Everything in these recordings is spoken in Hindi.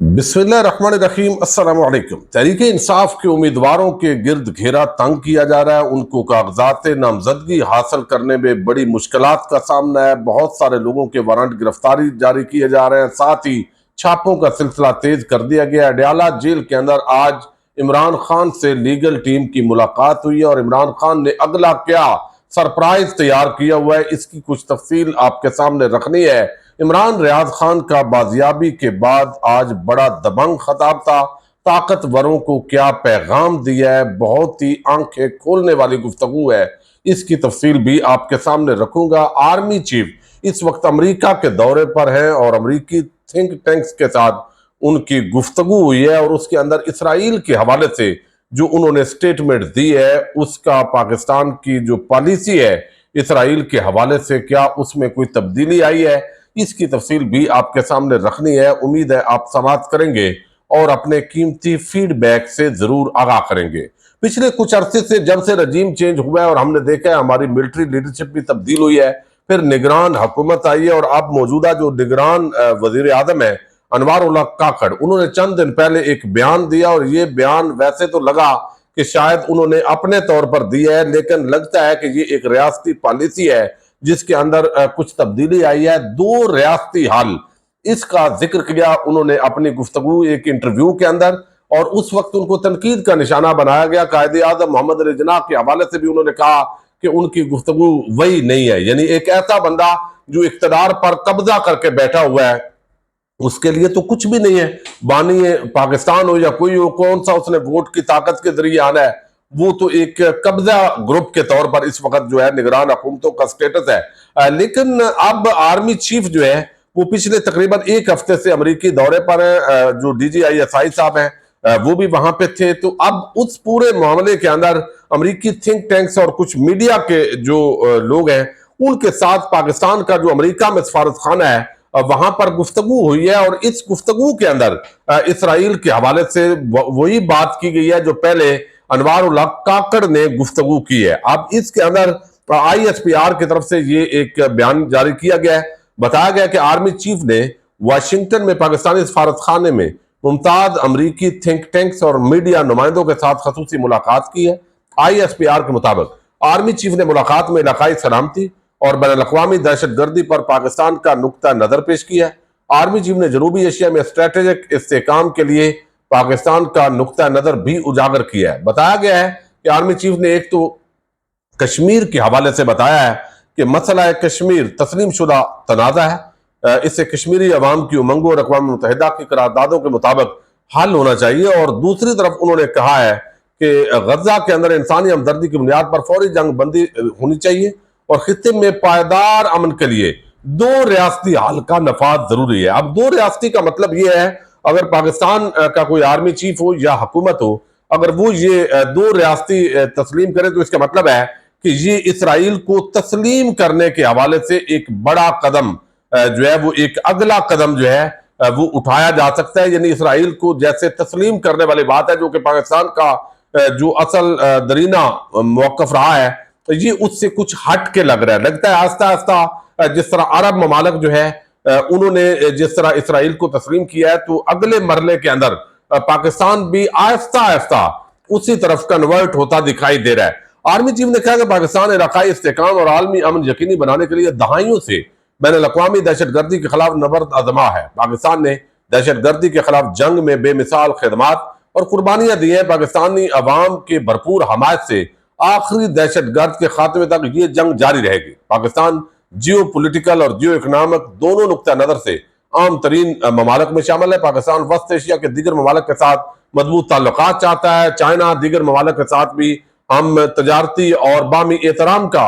बिस्मिल्लाहिर्रहमानिर्रहीम अस्सलाम वालेकुम। तहरीके इंसाफ के उम्मीदवारों के गिर्द घेरा तंग किया जा रहा है। उनको कागजात नामजदगी हासिल करने में बड़ी मुश्किलात का सामना है। बहुत सारे लोगों के वारंट गिरफ्तारी जारी किए जा रहे हैं। साथ ही छापों का सिलसिला तेज कर दिया गया है। अडयाला जेल के अंदर आज इमरान खान से लीगल टीम की मुलाकात हुई है और इमरान खान ने अगला क्या सरप्राइज तैयार किया हुआ है, इसकी कुछ तफसील आपके सामने रखनी है। इमरान रियाज खान का बाजियाबी के बाद आज बड़ा दबंग खताब था। ताकतवरों को क्या पैगाम दिया है, बहुत ही आंखें खोलने वाली गुफ्तगू है। इसकी तफसील भी आपके सामने रखूंगा। आर्मी चीफ इस वक्त अमेरिका के दौरे पर है और अमेरिकी थिंक टैंक्स के साथ उनकी गुफ्तगू हुई है और उसके अंदर इसराइल के हवाले से जो उन्होंने स्टेटमेंट दी है, उसका पाकिस्तान की जो पॉलिसी है इसराइल के हवाले से, क्या उसमें कोई तब्दीली आई है, इसकी तफसील भी आपके सामने रखनी है। उम्मीद है आप समाप्त करेंगे और अपने कीमती फीडबैक से जरूर आगाह करेंगे। पिछले कुछ अरसे से जब से रजीम चेंज हुआ है और हमने देखा है हमारी मिलिट्री लीडरशिप भी तब्दील हुई है, फिर निगरान हुकूमत आई है और अब मौजूदा जो निगरान वजीर आजम है अनवार उल्लाह काकड़, उन्होंने चंद दिन पहले एक बयान दिया और ये बयान वैसे तो लगा कि शायद उन्होंने अपने तौर पर दिया है, लेकिन लगता है कि ये एक रियासती पॉलिसी है जिसके अंदर कुछ तब्दीली आई है। दो रियासती हल, इसका जिक्र किया उन्होंने अपनी गुफ्तगू एक इंटरव्यू के अंदर और उस वक्त उनको तनकीद का निशाना बनाया गया। कायदे आजम मोहम्मद अली जिन्नाह के हवाले से भी उन्होंने कहा कि उनकी गुफ्तगू वही नहीं है, यानी एक ऐसा बंदा जो इख्तिदार पर कब्जा करके बैठा हुआ है उसके लिए तो कुछ भी नहीं है। बानी पाकिस्तान हो या कोई हो, कौन सा उसने वोट की ताकत के जरिए आना है, वो तो एक कब्जा ग्रुप के तौर पर इस वक्त जो है निगरान हुकूमतों का स्टेटस है। लेकिन अब आर्मी चीफ जो है वो पिछले तकरीबन एक हफ्ते से अमेरिकी दौरे पर है। जो DGISI साहब हैं वो भी वहां पे थे। तो अब उस पूरे मामले के अंदर अमेरिकी थिंक टैंक्स और कुछ मीडिया के जो लोग हैं उनके साथ पाकिस्तान का जो अमेरिका में सफारत खाना है वहां पर गुफ्तगू हुई है और इस गुफ्तगू के अंदर इसराइल के हवाले से वही बात की गई है जो पहले अनवार उल्लाह काकड़ ने गुफ्तगू की है। अब इसके अंदर ISPR की तरफ से ये एक बयान जारी किया गया है। बताया गया कि आर्मी चीफ ने वाशिंगटन में पाकिस्तानी सफारत खाने में मुमताज अमरीकी थिंक टैंक्स और मीडिया नुमाइंदों के साथ खसूसी मुलाकात की है। ISPR के मुताबिक आर्मी चीफ ने मुलाकात में इलाकाई सलामती और बैनुल-अक़वामी दहशतगर्दी पर पाकिस्तान का नुक्ता नजर पेश किया है। आर्मी चीफ ने जनूबी एशिया में स्ट्रेटेजिक इस्तेहकाम के लिए पाकिस्तान का नुक्ता नजर भी उजागर किया है। बताया गया है कि आर्मी चीफ ने एक तो कश्मीर के हवाले से बताया है कि मसला कश्मीर तस्लीम शुदा तनाज़ा है, इससे कश्मीरी अवाम की उमंगों और अक़वाम मुत्तहिदा की करारदादों के मुताबिक हल होना चाहिए। और दूसरी तरफ उन्होंने कहा है कि गजा के अंदर इंसानी हमदर्दी की बुनियाद पर फौरी जंग बंदी होनी चाहिए और खित्ते में पायदार अमन के लिए दो रियासती हल का नफाज जरूरी है। अब दो रियासती का मतलब यह है, अगर पाकिस्तान का कोई आर्मी चीफ हो या हुकूमत हो, अगर वो ये दो रियासती तस्लीम करे तो इसका मतलब है कि ये इसराइल को तस्लीम करने के हवाले से एक बड़ा कदम जो है वो एक अगला कदम जो है वो उठाया जा सकता है। यानी इसराइल को जैसे तस्लीम करने वाली बात है जो कि पाकिस्तान का जो असल दरीना मौकफ रहा है, तो ये उससे कुछ हट के लग रहा है। लगता है आस्ता आस्ता जिस तरह अरब ममालिक जो है उन्होंने जिस तरह इसराइल को तस्लीम किया है, तो अगले मरले के अंदर पाकिस्तान भी आहिस्ता आहिस्ता उसी तरफ कन्वर्ट होता दिखाई दे रहा है। आर्मी चीफ ने कहा कि पाकिस्तान इलाकाई इस्तेहकाम और आलमी अमन यकीनी बनाने के लिए दहाइयों से बैनुल-अक़वामी दहशतगर्दी के खिलाफ नबर्द आजमा है। पाकिस्तान ने दहशतगर्दी के खिलाफ जंग में बेमिसाल खिदमात और कुर्बानियां दी हैं। पाकिस्तानी अवाम के भरपूर हमायत से आखिरी दहशतगर्द के खात्मे तक ये जंग जारी रहेगी। पाकिस्तान जियो पोलिटिकल और जियो इकोनॉमिक दोनों नुक्ता नजर से आम तरीन ममालिक में शामिल है। पाकिस्तान वस्त एशिया के दीगर ममालिक के साथ मजबूत ताल्लुकात चाहता है। चाइना दीगर ममालिक के साथ भी हम तजारती और बामी एहतराम का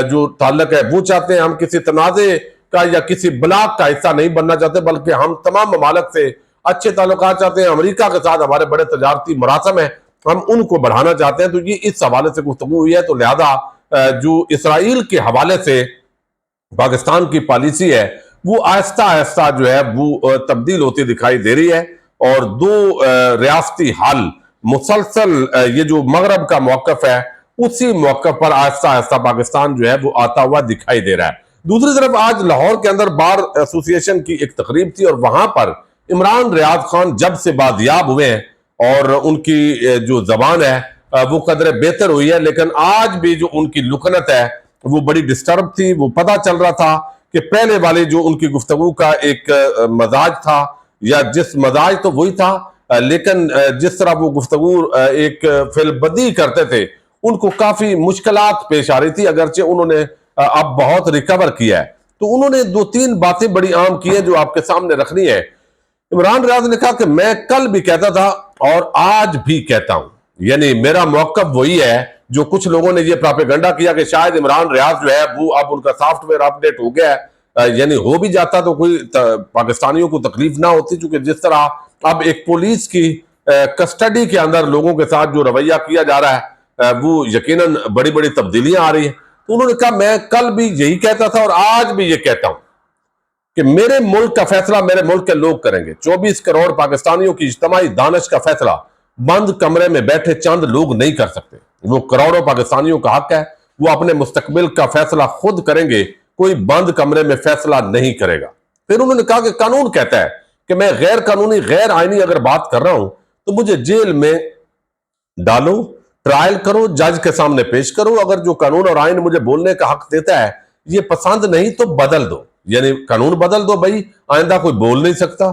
जो ताल्लुक है वो चाहते हैं। हम किसी तनाज़े का या किसी ब्लॉक का हिस्सा नहीं बनना चाहते, बल्कि हम तमाम ममालिक से अच्छे ताल्लुकात चाहते हैं। अमेरिका के साथ हमारे बड़े तजारती मरासम है, हम उनको बढ़ाना चाहते हैं। तो ये इस हवाले से गुफ्तगू हुई है। तो लिहाजा जो इसराइल के हवाले से पाकिस्तान की पॉलिसी है वो आहिस्ता आहिस्ता जो है वो तब्दील होती दिखाई दे रही है और दो रियासती हल मुसलसल ये जो मगरब का मौकफ है उसी मौकफ पर आहिस्ता आहिस्ता पाकिस्तान जो है वो आता हुआ दिखाई दे रहा है। दूसरी तरफ आज लाहौर के अंदर बार एसोसिएशन की एक तकरीब थी और वहां पर इमरान रियाद खान जब से बादियाब हुए हैं और उनकी जो जबान है वो कदर बेहतर हुई है, लेकिन आज भी जो उनकी लुकनत है वो बड़ी डिस्टर्ब थी। वो पता चल रहा था कि पहले वाले जो उनकी गुफ्तगू का एक मजाज था, या जिस मजाज तो वही था, लेकिन जिस तरह वो गुफ्तगू एक फिल्मबदी करते थे, उनको काफी मुश्किलात पेश आ रही थी। अगरचे उन्होंने अब बहुत रिकवर किया है, तो उन्होंने दो तीन बातें बड़ी आम की हैं जो आपके सामने रखनी है। इमरान रियाज ने कहा कि मैं कल भी कहता था और आज भी कहता हूं, यानी मेरा मौकफ वही है। जो कुछ लोगों ने ये प्रोपेगेंडा किया कि शायद इमरान रियाज जो है वो अब उनका सॉफ्टवेयर अपडेट हो गया है, यानी हो भी जाता तो कोई पाकिस्तानियों को तकलीफ ना होती, क्योंकि जिस तरह अब एक पुलिस की कस्टडी के अंदर लोगों के साथ जो रवैया किया जा रहा है वो यकीनन बड़ी बड़ी तब्दीलियां आ रही है। तो उन्होंने कहा मैं कल भी यही कहता था और आज भी ये कहता हूं कि मेरे मुल्क का फैसला मेरे मुल्क के लोग करेंगे। 24 करोड़ पाकिस्तानियों की इज्तिमाई दानिश का फैसला बंद कमरे में बैठे चंद लोग नहीं कर सकते। वो करोड़ों पाकिस्तानियों का हक है, वो अपने मुस्तकबिल का फैसला खुद करेंगे, कोई बंद कमरे में फैसला नहीं करेगा। फिर उन्होंने कहा कि कानून कहता है कि मैं गैर कानूनी गैर आईनी अगर बात कर रहा हूं तो मुझे जेल में डालो, ट्रायल करो, जज के सामने पेश करो। अगर जो कानून और आइन मुझे बोलने का हक देता है ये पसंद नहीं तो बदल दो, यानी कानून बदल दो भाई, आइंदा कोई बोल नहीं सकता।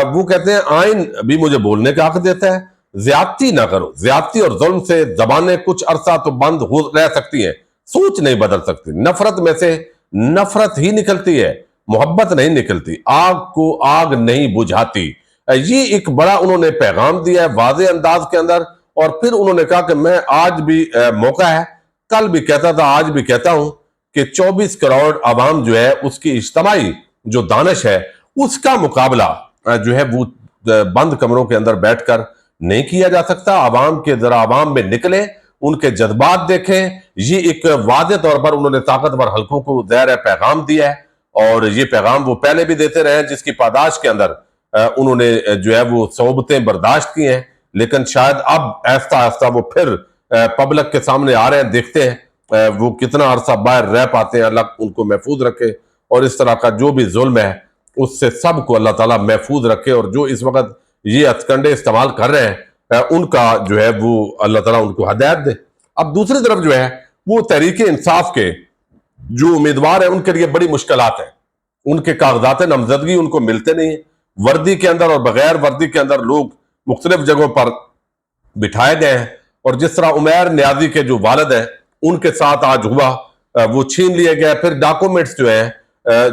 वो कहते हैं आइन भी मुझे बोलने का हक देता है, ज्यादती ना करो। ज्यादती और जुल्म से जबानें कुछ अरसा तो बंद हो रह सकती हैं, सोच नहीं बदल सकती। नफरत में से नफरत ही निकलती है, मोहब्बत नहीं निकलती। आग को आग नहीं बुझाती। ये एक बड़ा उन्होंने पैगाम दिया है वाज़े अंदाज के अंदर। और फिर उन्होंने कहा कि मैं आज भी मौका है, कल भी कहता था आज भी कहता हूं कि 24 करोड़ आवाम जो है उसकी इज्तिमाई जो दानिश है उसका मुकाबला जो है वो बंद कमरों के अंदर बैठकर नहीं किया जा सकता। आवाम के जरा आवाम में निकले, उनके जज्बात देखें। ये एक वादे तौर पर उन्होंने ताकतवर हलकों को ज़ाहिर पैगाम दिया है, और ये पैगाम वो पहले भी देते रहे जिसकी पादाश के अंदर उन्होंने जो है वो सोबतें बर्दाश्त की हैं। लेकिन शायद अब ऐसा ऐसा वो फिर पब्लिक के सामने आ रहे हैं, देखते हैं वो कितना अरसा बाहर रह पाते हैं। अल्लाह उनको महफूज रखे और इस तरह का जो भी जुल्म है उससे सबको अल्लाह ताला महफूज रखे। और जो इस वक्त ये हथकंडे इस्तेमाल कर रहे हैं उनका जो है वो अल्लाह ताला उनको हदायत दे। अब दूसरी तरफ जो है वो तहरीक इंसाफ के जो उम्मीदवार हैं उनके लिए बड़ी मुश्किलात है। उनके कागजात नामजदगी उनको मिलते नहीं है। वर्दी के अंदर और बगैर वर्दी के अंदर लोग मुख्तलिफ जगहों पर बिठाए गए हैं। और जिस तरह उमैर न्याजी के जो वालिद हैं उनके साथ आज हुआ, वो छीन लिए गए। फिर डॉक्यूमेंट्स जो है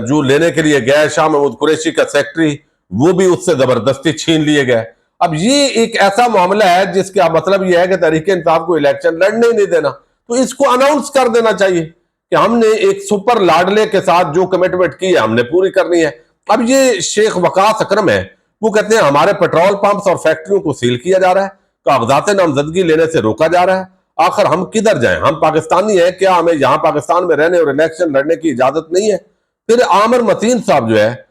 जो लेने के लिए गए, शाह महमूद कुरैशी का सेक्रेटरी, वो भी उससे जबरदस्ती छीन लिए गए। अब ये एक ऐसा मामला है जिसका मतलब यह है कि तहरीक इंसाफ को इलेक्शन लड़ने ही नहीं देना। तो इसको अनाउंस कर देना चाहिए कि हमने एक सुपर लाडले के साथ जो कमिटमेंट की है हमने पूरी करनी है। अब ये शेख वकास अकरम है, वो कहते हैं हमारे पेट्रोल पंप्स और फैक्ट्रियों को सील किया जा रहा है, कागजात नामजदगी लेने से रोका जा रहा है। आखिर हम किधर जाएं? हम पाकिस्तानी हैं, क्या हमें यहां पाकिस्तान में रहने और इलेक्शन लड़ने की इजाजत नहीं है? फिर आमिर मतीन साहब जो है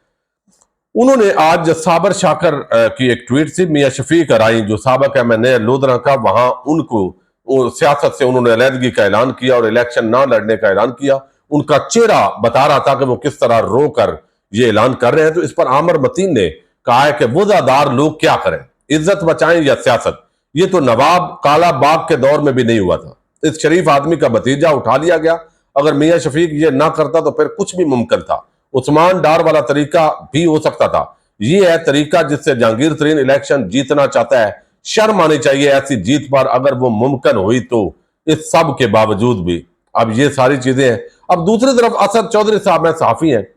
उन्होंने आज साबर शाकर की एक ट्वीट से मियां शफीक राई जो साबक एमएनए लोधरा का, वहां उनको सियासत से उन्होंने अलहदगी का ऐलान किया और इलेक्शन ना लड़ने का ऐलान किया। उनका चेहरा बता रहा था कि वो किस तरह रो कर ये ऐलान कर रहे हैं। तो इस पर आमिर मतीन ने कहा है कि वज़ादार लोग क्या करें, इज्जत बचाएं या सियासत? ये तो नवाब काला बाग के दौर में भी नहीं हुआ था। इस शरीफ आदमी का भतीजा उठा लिया गया। अगर मियां शफीक ये ना करता तो फिर कुछ भी मुमकिन था। उस्मान डार वाला तरीका भी हो सकता था। ये है तरीका जिससे जहांगीर तरीन इलेक्शन जीतना चाहता है। शर्म आनी चाहिए ऐसी जीत पर, अगर वो मुमकिन हुई तो। इस सब के बावजूद भी अब ये सारी चीजें हैं। अब दूसरी तरफ असद चौधरी साहब में सहाफी हैं,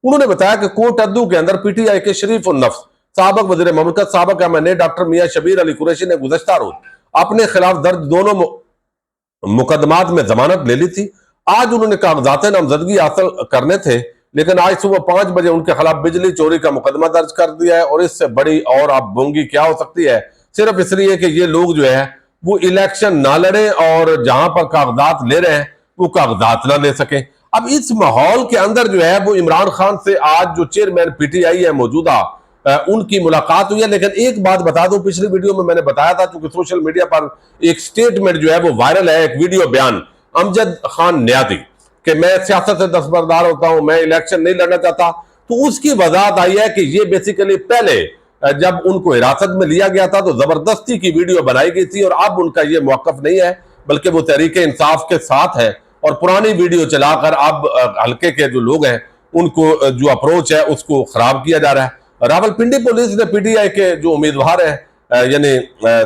उन्होंने बताया कि कोट अद्दू के अंदर पीटीआई के शरीफ उन नफ्स साबक वज़ीर ममलकत साबक एमएनए डॉक्टर मियां शबीर अली कुरैशी ने गुज़श्ता रोज अपने खिलाफ दर्ज दोनों मुकदमात में जमानत ले ली थी। आज उन्होंने कागजात नामजदगी हासिल करने थे, लेकिन आज सुबह 5 बजे उनके खिलाफ बिजली चोरी का मुकदमा दर्ज कर दिया है। और इससे बड़ी और अब बोंगी क्या हो सकती है, सिर्फ इसलिए कि ये लोग जो है वो इलेक्शन ना लड़े और जहां पर कागजात ले रहे हैं वो कागजात ना ले सके। अब इस माहौल के अंदर जो है वो इमरान खान से आज जो चेयरमैन पीटीआई है मौजूदा, उनकी मुलाकात हुई है। लेकिन एक बात बता दूं, पिछली वीडियो में मैंने बताया था, क्योंकि सोशल मीडिया पर एक स्टेटमेंट जो है वो वायरल है, एक वीडियो बयान अमजद खान न्यादी कि मैं सियासत से दस्तबरदार होता हूं, मैं इलेक्शन नहीं लड़ना चाहता। तो उसकी वजाहत आई है कि ये बेसिकली पहले जब उनको हिरासत में लिया गया था तो जबरदस्ती की वीडियो बनाई गई थी, और अब उनका ये मौकफ नहीं है, बल्कि वो तहरीक इंसाफ के साथ है और पुरानी वीडियो चलाकर अब हल्के के जो लोग हैं उनको जो अप्रोच है उसको खराब किया जा रहा है। रावलपिंडी पुलिस ने पीटीआई के जो उम्मीदवार है यानी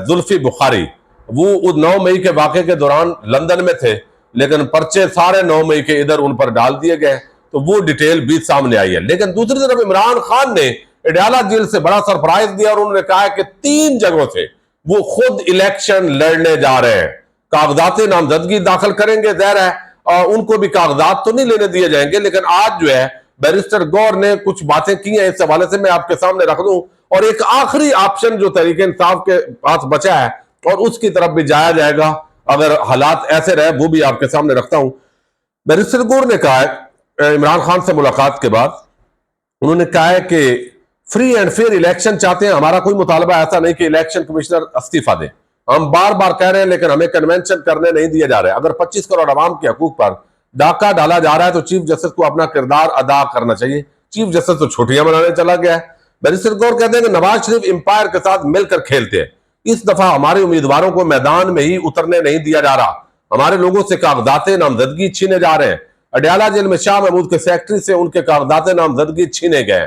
जुल्फी बुखारी, वो 9 मई के वाक़े के दौरान लंदन में थे, लेकिन पर्चे सारे 9 मई के इधर उन पर डाल दिए गए, तो वो डिटेल भी सामने आई है। लेकिन दूसरी तरफ इमरान खान ने अडयाला जेल से बड़ा सरप्राइज दिया और उन्होंने कहा कि 3 जगहों से वो खुद इलेक्शन लड़ने जा रहे हैं, कागजात नामजदगी दाखिल करेंगे। ज़ाहिर है उनको भी कागजात तो नहीं लेने दिए जाएंगे, लेकिन आज जो है बैरिस्टर गौर ने कुछ बातें की हैं, इस हवाले से मैं आपके सामने रख दूं। और एक आखिरी ऑप्शन जो तहरीक इंसाफ के पास बचा है और उसकी तरफ भी जाया जाएगा अगर हालात ऐसे रहे, वो भी आपके सामने रखता हूं। बैरिस्टर गौर ने कहा है इमरान खान से मुलाकात के बाद, उन्होंने कहा है कि फ्री एंड फेयर इलेक्शन चाहते हैं, हमारा कोई मुतालबा ऐसा नहीं कि इलेक्शन कमिश्नर इस्तीफा दे, हम बार बार कह रहे हैं लेकिन हमें कन्वेंशन करने नहीं दिया जा रहा है। अगर 25 करोड़ अवाम के हकूक पर डाका डाला जा रहा है तो चीफ जस्टिस को अपना किरदार अदा करना चाहिए। चीफ जस्टिस तो छुट्टियां मनाने चला गया है। बैरिस्टर गौर कहते हैं कि नवाज शरीफ एम्पायर के साथ मिलकर खेलते हैं, इस दफा हमारे उम्मीदवारों को मैदान में ही उतरने नहीं दिया जा रहा, हमारे लोगों से कागजात नामजदगी छीने जा रहे हैं। अडयाला जेल में शाह महमूद के सेक्रेटरी से उनके कागजात नामजदगी छीने गए,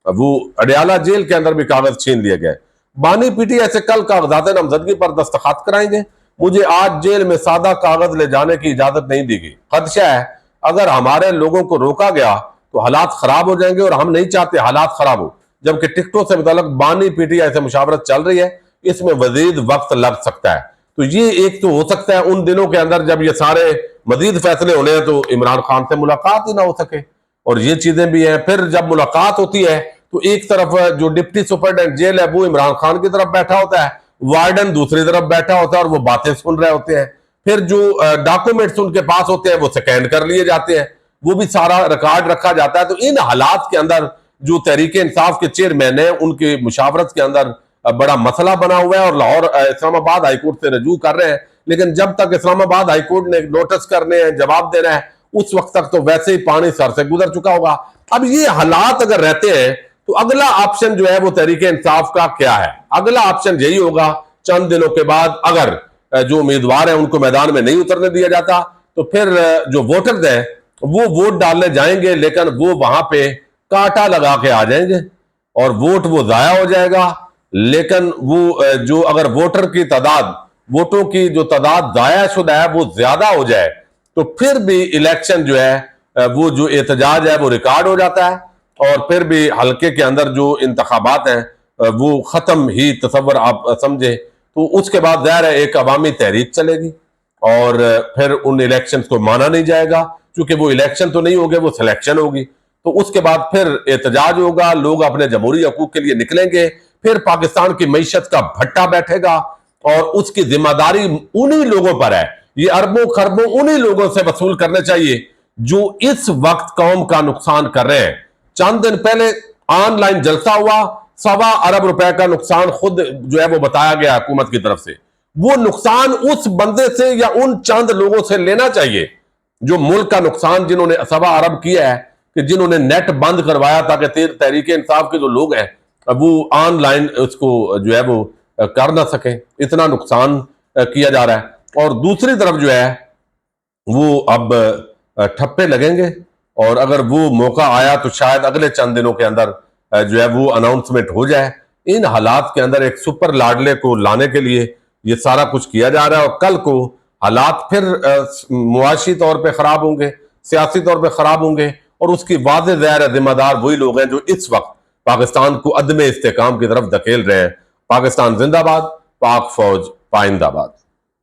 वो अडयाला जेल के अंदर भी कागज छीन लिए गए। बानी पीटीआई से कल कागजात नामजदगी पर दस्तखत कराएंगे, मुझे आज जेल में सादा कागज ले जाने की इजाजत नहीं दी गई, खदशा है अगर हमारे लोगों को रोका गया तो हालात खराब हो जाएंगे और हम नहीं चाहते हालात खराब हो। जबकि टिकटों से मुताल्लिक बानी पीटीआई से मुशावरत चल रही है, इसमें मजीद वक्त लग सकता है। तो ये एक तो हो सकता है उन दिनों के अंदर जब ये सारे मजीद फैसले होने हैं तो इमरान खान से मुलाकात ही ना हो सके, और ये चीजें भी हैं। फिर जब मुलाकात होती है तो एक तरफ जो डिप्टी सुपरिटेंडेंट जेल है वो इमरान खान की तरफ बैठा होता है, वार्डन दूसरी तरफ बैठा होता है और वो बातें सुन रहे होते हैं। फिर जो डॉक्यूमेंट्स उनके पास होते हैं वो स्कैन कर लिए जाते हैं, वो भी सारा रिकॉर्ड रखा जाता है। तो इन हालात के अंदर जो तहरीक इंसाफ के चेयरमैन है उनकी मुशावरत के अंदर बड़ा मसला बना हुआ है और लाहौर इस्लामाबाद हाईकोर्ट से रजू कर रहे हैं। लेकिन जब तक इस्लामाबाद हाईकोर्ट ने नोटिस करने हैं, जवाब देना है, उस वक्त तक तो वैसे ही पानी सर से गुजर चुका होगा। अब ये हालात अगर रहते हैं तो अगला ऑप्शन जो है वो तहरीक इंसाफ का क्या है? अगला ऑप्शन यही होगा चंद दिनों के बाद अगर जो उम्मीदवार है उनको मैदान में नहीं उतरने दिया जाता तो फिर जो वोटर्स हैं वो वोट डालने जाएंगे, लेकिन वो वहां पे कांटा लगा के आ जाएंगे और वोट वो जाया हो जाएगा। लेकिन वो जो अगर वोटर की तादाद, वोटों की जो तादाद जाया शुदा है वो ज्यादा हो जाए तो फिर भी इलेक्शन जो है वो जो एहतजाज है वो रिकॉर्ड हो जाता है और फिर भी हल्के के अंदर जो इंतखाबात हैं वो खत्म ही तसव्वुर आप समझे। तो उसके बाद ज़ाहिर है एक अवामी तहरीक चलेगी और फिर उन इलेक्शन को माना नहीं जाएगा, क्योंकि वो इलेक्शन तो नहीं होंगे, वो सिलेक्शन होगी। तो उसके बाद फिर एहतजाज होगा, लोग अपने जमहूरी हकूक के लिए निकलेंगे, फिर पाकिस्तान की मईशत का भट्टा बैठेगा और उसकी जिम्मेदारी उन्हीं लोगों पर है। ये अरबों खरबों उन्हीं लोगों से वसूल करने चाहिए जो इस वक्त कौम का नुकसान कर रहे हैं। चंद दिन पहले ऑनलाइन जलसा हुआ, 1.25 अरब रुपए का नुकसान खुद जो है वो बताया गया हुकूमत की तरफ से। वो नुकसान उस बंदे से या उन चंद लोगों से लेना चाहिए जो मुल्क का नुकसान जिन्होंने 1.25 अरब किया है, कि जिन्होंने नेट बंद करवाया ताकि तहरीक इंसाफ के जो लोग हैं वो ऑनलाइन उसको जो है वो कर ना सके, इतना नुकसान किया जा रहा है। और दूसरी तरफ जो है वो अब ठप्पे लगेंगे और अगर वो मौका आया तो शायद अगले चंद दिनों के अंदर जो है वो अनाउंसमेंट हो जाए। इन हालात के अंदर एक सुपर लाडले को लाने के लिए ये सारा कुछ किया जा रहा है और कल को हालात फिर मुआशी तौर पे खराब होंगे, सियासी तौर पे खराब होंगे और उसकी वाज़ेह ज़ाहिर जिम्मेदार वही लोग हैं जो इस वक्त पाकिस्तान को अदम इस्तेकाम की तरफ धकेल रहे हैं। पाकिस्तान जिंदाबाद, पाक फौज पाइंदाबाद।